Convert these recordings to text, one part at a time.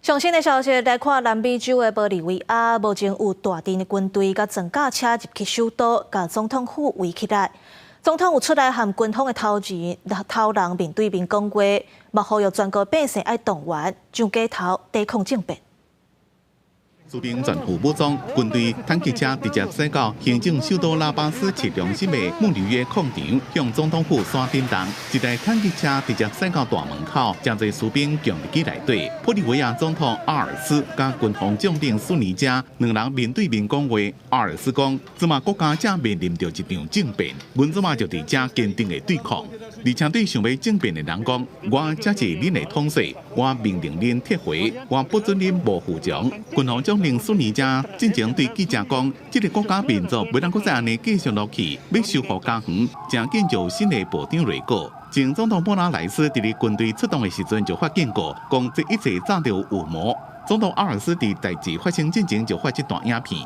上新的消息来看，南美洲的玻利维亚目前有大阵的军队甲装甲车入去首都，甲总统府围起来。总统有出来和军方的头人面对面讲话，嘛呼吁全国百姓爱动员上街头抵抗政变。 士兵全副武装，军队坦克车直接驶到行政首都拉巴斯市中心的穆里约广场，向总统府山顶动。一台坦克车直接驶到大门口，真侪士兵强入去内底。玻利维亚总统阿尔斯甲军方将领苏尼加两人面对面讲话。阿尔斯讲，即马国家正面临着一场政变，阮即马就伫这坚定的对抗。而且对想要政变的人讲，我这是恁的统帅，我命令恁撤回，我不准恁无服从。军方将 令苏尼加进前对记者讲，这个国家民族袂当再安尼继续落去，要修复家园，正紧就新的部长来过。前总统莫拉莱斯伫军队出动的时阵就发警告，讲这一切早就有预谋。总统阿尔斯伫代志发生之前就发一段影片。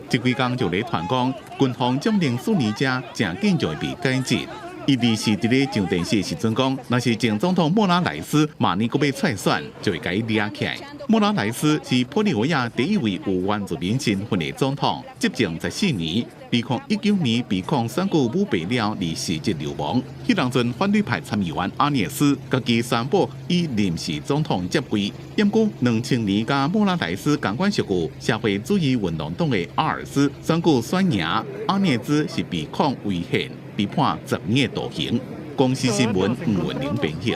这几天就咧传讲，军方将令苏尼加正紧就会被解职。 伊二是伫咧上电视的时阵讲，若是前总统莫拉莱斯明年阁要再选，就会甲伊抓起来。莫拉莱斯是玻利维亚第一位有原住民身份的总统，执政14年，2019年被控选举舞弊了而辞职流亡。迄当阵反对派参议员阿涅斯家己宣布以临时总统接位。不过2000年甲莫拉莱斯同款属于社会主义运动党的阿尔斯选举选赢，阿涅斯是被控违宪。 被判10年徒刑。公司新闻吴文玲编译。